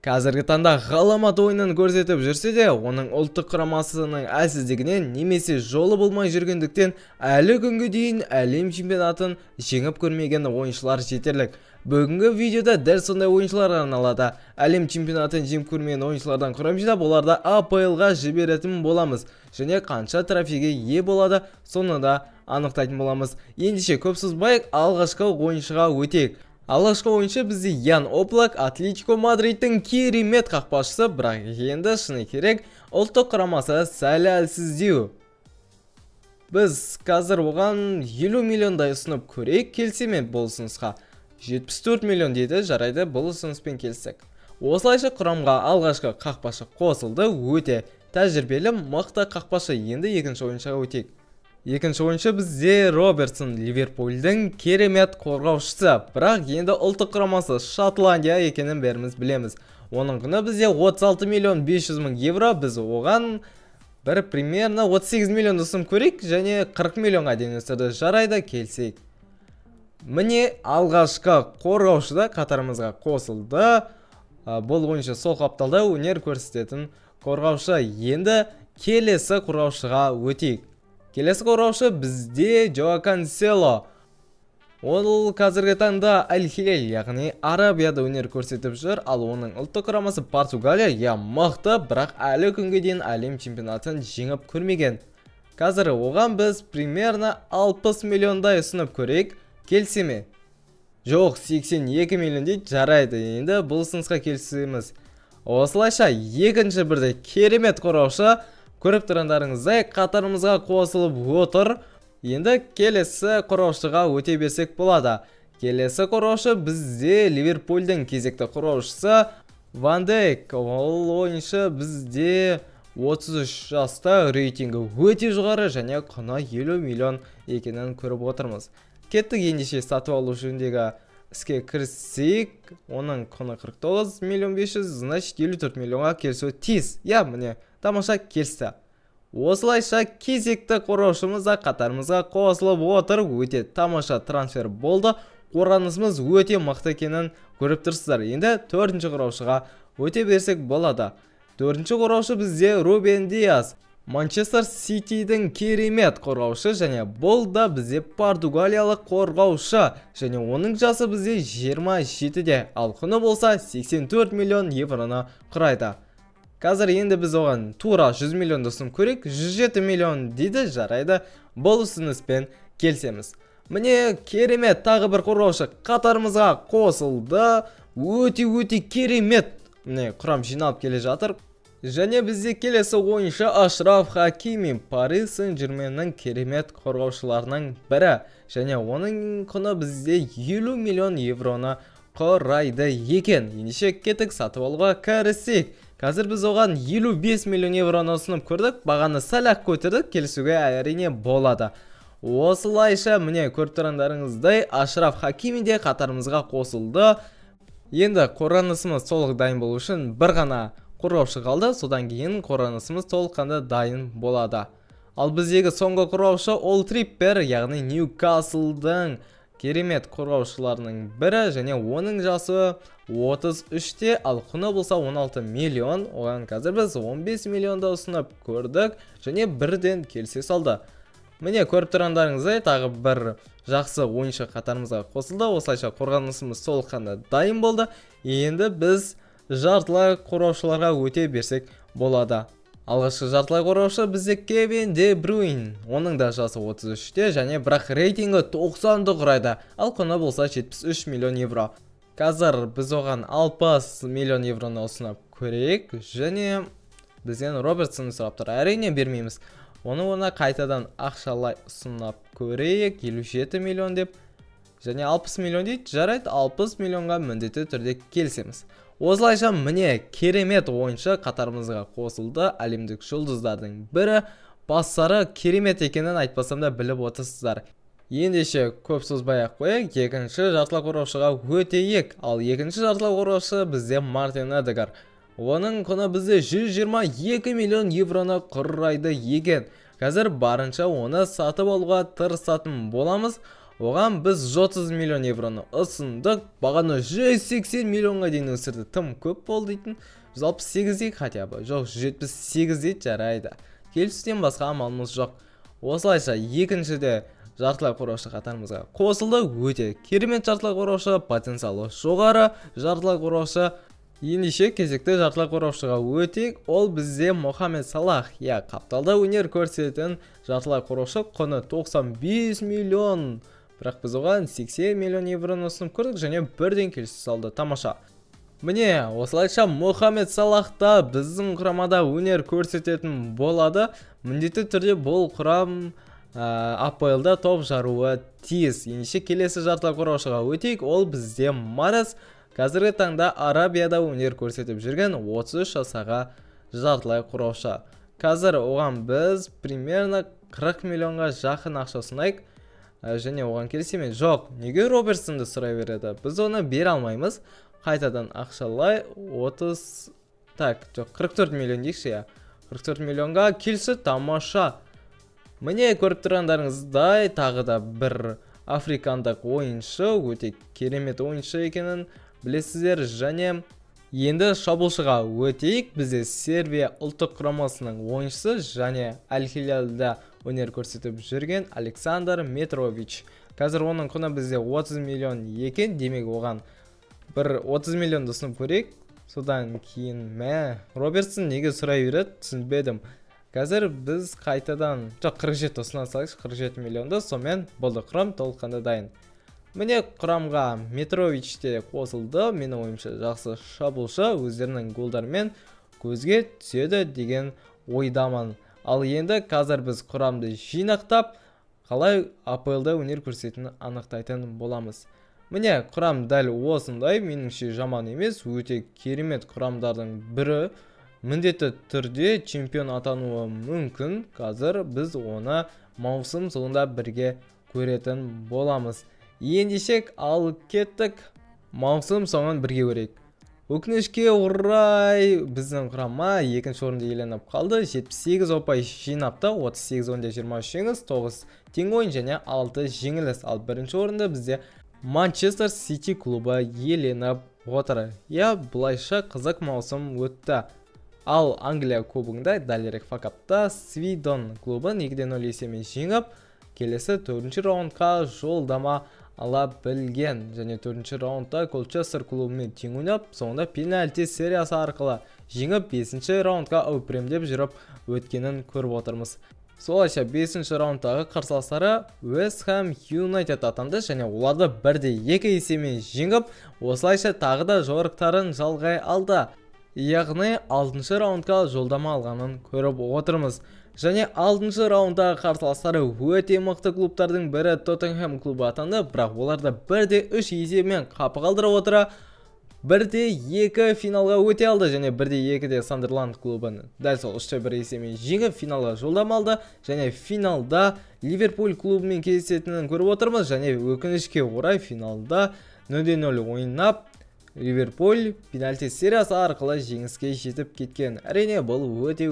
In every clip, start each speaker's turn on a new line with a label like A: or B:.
A: Қазіргі таңда ғаламат ойынын көрсетіп жүрсе де, оның ұлттық құрамасының әлсіздігінен немесе жолы болмай жүргендіктен әлі күнге дейін әлем чемпионатын жеңіп көрмеген ойыншылар жетерлік. Бүгінгі видеода дәл сондай ойыншылар арналады. Әлем чемпионатын жеңіп көрмеген ойыншылардан құрам жинап, оларды АПЛ-ға жіберетін боламыз. Және қанша трофейге ие болады, соны да анықтайтын боламыз. Ендеше көп созбай алғашқы ойыншыға өтейік. Алғашқы ойыншы бізде Ян Облак, Атлетико Мадридтің керемет қақпашысы, бірақ енді шыны керек, ұлттық құрамасы сәл әлсіздеу. Біз қазір оған 50 миллиондай ұсынып көрейік, келсе ме бұл ұсынысқа? 74 миллион дейді, жарайды, бұл ұсыныспен келсек. Осылайша құрамға алғашқы қақпашы қосылды, өте тәжірибелі мықты қақпашы. Енді екінші ойыншыға өтейік. Екінші ойыншы бізде Робертсон, Ливерпульдің керемет қорғаушысы, бірақ енді ұлттық құрамасы Шотландия екенін бәріміз білеміз. Оның құны бізде 36 миллион 500 мың евро, біз оған примерно 38 миллион ұсынып көрейік, және 40 миллионға дейін өсірді, жарайды, келсейік. Міне алғашқы қорғаушы да қатарымызға қосылды. Бұл ойыншы сол қапталда өнер көрсететін қорғаушы. Енді келесі қорғаушыға өтейік. Келесі қорғаушы бізде Жоао Кансело. Ол қазіргі таңда Аль-Хилаль, яғни Арабияда өнер көрсетіп жүр, ал оның ұлттық құрамасы Португалия, мықты, бірақ әлі күнге дейін әлем чемпионатын жеңіп көрмеген. Қазір оған біз примерно 60 миллиондай ұсынып көрейік, келсе ме? Жоқ, 82 миллион дейді, жарайды, енді бұл ұсынысқа келсеміз. Осылайша екінші бірде керемет қорғаушы, көріп тұрғандарыңыздай қатарымызға қосылып отыр. Енді келесі қорғаушыға өте берсек болады. Келесі қорғаушы бізде Ливерпульдің кезекті қорғаушысы Ван Дейк. Ол ойыншы бізде 33 жаста, рейтингі өте жоғары және құны 50 миллион екенін көріп отырмыз. Кеттік, ендеше сатып алу жөніндегі іске кірісейік. Оның құны 49 миллион 500, значит 54 миллионға келсуі тиіс. Я, міне, тамаша келісті. Осылайша кезекті қорғаушымыз да қатарымызға қосылып отыр. Өте тамаша трансфер болды. Қорғанысымыз өте мықты екенін көріп тұрсыздар. Енді төртінші қорғаушыға өте берсек болады. Төртінші қорғаушы бізде Рубен Диас. Манчестер Ситидің керемет қорғаушы, және бұл да бізде португалиялық қорғаушы, және оның жасы бізде 27-де, ал құны болса 84 миллион евроны құрайды. Қазір енді біз оған тура 100 миллион ұсынып көрейік, 107 миллион дейді, жарайды, бұл ұсыныспен келсеміз. Міне керемет тағы бір қорғаушы қатарымызға қосылды, өте керемет. Міне құрам жиналып келе жатыр. Және бізде келесі ойыншы Ашраф Хакими, Пари Сен-Жерменнің керемет қорғаушыларының бірі, және оның құны бізде 50 миллион евроны құрайды екен. Ендеше кеттік, сатып алуға кірісейік. Қазір біз оған 55 миллион евроны ұсынып көрдік, бағаны сәл-ақ көтердік, келісуге әрине болады. Осылайша міне көріп тұрғандарыңыздай Ашраф Хакими де қатарымызға қосылды. Енді қорғанысымыз толық дайын болу үшін бір ғана қорғаушы қалды, содан кейін қорғанысымыз толыққанды дайын болады. Ал біздегі соңғы қорғаушы ол Триппер, яғни Ньюкаслдың керемет қорғаушыларының бірі, және оның жасы 33-те, ал құны болса 16 миллион. Оған қазір біз 15 миллионда ұсынып көрдік, және бірден келсе салды. Міне көріп тұрғандарыңыздай тағы бір жақсы ойыншы қатарымызға қосылды. Осылайша қорғанысымыз толыққанды дайын болды. Енді біз жартылай қорғаушыларға өте берсек болады. Алғашқы жартылай қорғаушы бізде Кевин Де Брюйн. Оның да жасы 33-те, және бірақ рейтингі 90-ды құрайды, ал құны болса 73 миллион евро. Қазір біз оған 60 миллион евроны ұсынып көрейік, және бізден Робертсон сұрап тұр. Әрине бермейміз. Оны қайтадан ақшалай ұсынып көрейік, 57 миллион деп, және 60 миллион дейді, жарайды, 60 миллионға міндетті түрде келсеміз. Осылайша міне керемет ойыншы қатарымызға қосылды. Әлемдік жұлдыздардың бірі, бастары керемет екенін айтпасам да біліп отырсыздар. Ендеше көп созбай-ақ қояйық, екінші жартылай қорғаушыға өтейік. Ал екінші жартылай қорғаушы бізде Мартин Эдегар. Оның құны бізде 122 миллион евроны құрайды екен. Қазір барынша оны сатып алуға тырысатын боламыз. оған біз 30 миллион евроны ұсындық, бағаны 180 миллионға дейін өсірді. Тым көп болды дейтін. 168 дейік хотя бы, жоқ 178 дейді, жарайды. Келісуден басқа амалымыз жоқ. Осылайша екіншіде жартылай қорғаушы қатарымызға қосылды. Өте керемет жартылай қорғаушы, потенциалы жоғары жартылай қорғаушы. Ендеше кезекті жартылай қорғаушыға өтейік. Ол бізде Мохамед Салах. Қапталда өнер көрсететін жартылай қорғаушы, құны 95 миллион. Бірақ біз оған 80 миллион евроны ұсынып көрдік және бірден келісе салды. Тамаша. Міне, осылайша Мохамед Салахта біздің құрамада өнер көрсететін болады. Міндетті түрде бұл құрам АПЛ-да топ жаруы тиіс. Ендеше келесі жартылай қорғаушыға өтейік. Ол бізде Марас. Қазіргі таңда Арабияда өнер көрсетіп жүрген 33 жасаға жартылай қорғаушы. Қазір оған біз примерно 40 миллионға жақын ақша ұсынайық. Және оған келісеме жоқ. Неге Робертсонды сұрай береді? Біз оны бере алмаймыз. Қайтадан ақшалай 44 миллион дейікші. 44 миллионға келсі, тамаша. Міне көріп тұрғандарыңыздай тағы да бір африкандық ойыншы, өте керемет ойыншы екенін білесіздер. Және енді шабуылшыға өтейік. Бізде Сербия ұлттық құрамасының ойыншысы және Аль-Хилалда өнер көрсетіп жүрген Александр Метрович. Қазір оның құны бізде 30 миллион екен. Демек оған бір 30 миллионды ұсынып көрейік. Содан кейін Робертсон неге сұрай береді, түсінбедім. Қазір біз қайтадан 47 ұсына салайық, 47 миллионды, сонымен болды, құрам толыққанды дайын. Міне құрамға Метрович те қосылды. Менің ойымша жақсы шабуылшы, өздерінің голдарымен көзге түседі деген ойдамын. Ал енді қазір біз құрамды жинақтап, қалай АПЛ-да өнер көрсететінін анықтайтын боламыз. Міне құрам дәл осындай, меніңше жаман емес, өте керемет құрамдардың бірі. Міндетті түрде чемпион атануы мүмкін. Қазір біз оны маусым соңында бірге көретін боламыз. Ендешек ал кеттік, маусым соңын бірге көрейік. Өкінішке орай біздің құрама екінші орынды иеленіп қалды. 78 ұпай жинапты, 38 ойында 23 жеңіс, 9 тең ойын және 6 жеңіліс. Ал бірінші орында бізде Манчестер Сити клубы иеленіп отыр. Бұлайша қызық маусым өтті. Ал Англия кубогында дәлірек факапта Свидон клубын 2-0 есемен жеңіп, келесі 4-ші раундқа жолдама ала білген. Және 4-ші раундта Колчестер клубымен тең ойнап, соңында пенальти сериясы арқылы жеңіп, 5-ші раундқа әупремдеп жүріп өткенін көріп отырмыз. Солайша 5-ші раундтағы қарсыластары West Ham United атанды және оларды 1-2 есемен жеңіп, осылайша тағы да жорықтарын жалғай алды. Яғни 6-шы раундқа жолдама алғанын көріп отырмыз. Және 6-шы раундтағы қарсыластары өте мықты клубтардың бірі Тоттенхэм клубы атанды, бірақ оларды 1-3 есебімен қапы қалдырып отыра 1-2 финалға өте алды және 1-2 Сандерланд клубын дәл сол 3-1 есебімен жеңіп финалға жолдама алды. Және финалда Ливерпуль клубымен кездесетінін көріп отырмыз. Және өкінішке орай финалда 0-0 ойнап Ливерпуль пенальти сериясы арқылы жеңіске жетіп кеткен. Әрине бұл өте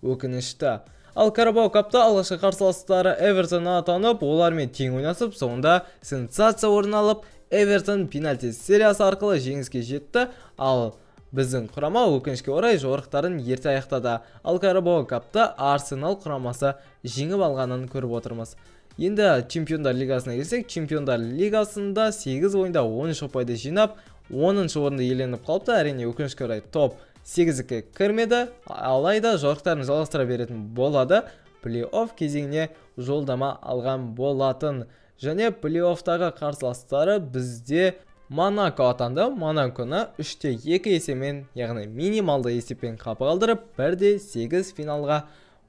A: өкінішті. Ал Карабау капта алғашқы қарсыластары Эвертон атанып, олармен тең ойнасып, соңында сенсация орын алып, Эвертон пенальти сериясы арқылы жеңіске жетті. Ал біздің құрама өкінішке орай жорықтарын ерте аяқтады. Ал Карабау капта Арсенал құрамасы жеңіп алғанын көріп отырмыз. Енді Чемпиондар лигасына келсек, Чемпиондар лигасында 8 ойында 13 ұпайды жинап, 10-шы орынды иеленіп қалыпты. Әрине өкінішке орай топ 8-ге кірмеді, алайда жорықтарын жалғастыра беретін болады. Плей-офф кезеңіне жолдама алған болатын. Және плей-оффтағы қарсыластары бізде Монако атанды. Монаконы 3-2 есемен, яғни минималды есеппен қапы қалдырып, 1-8 финалға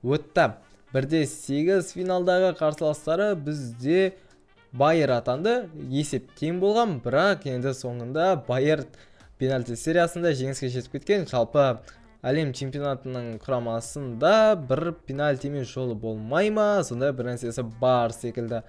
A: өтті. 1-8 финалдағы қарсыластары бізде Байер атанды. Есеп тең болған, бірақ енді соңында Байер пенальти сериясында жеңіске жетіп кеткен. Жалпы әлем чемпионатының құрамасында бір пенальтимен жолы болмай ма, сондай бір нәрсесі бар секілді.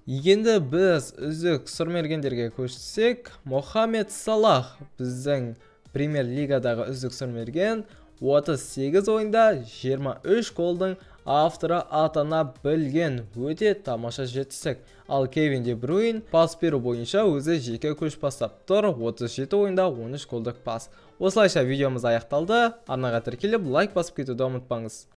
A: Енді біз үздік сұрмергендерге көшсек, Мохамед Салах біздің премьер лигадағы үздік сұрмерген, 38 ойында 23 голдың авторы атана білген, өте тамаша жетістік. Ал Кевин Де Брюйн пас беру бойынша өзі жеке көш бастап тұр, 37 ойында 13 голдық пас. Осылайша видеомыз аяқталды. Арнаға тіркеліп лайк басып кетуді ұмытпаңыз.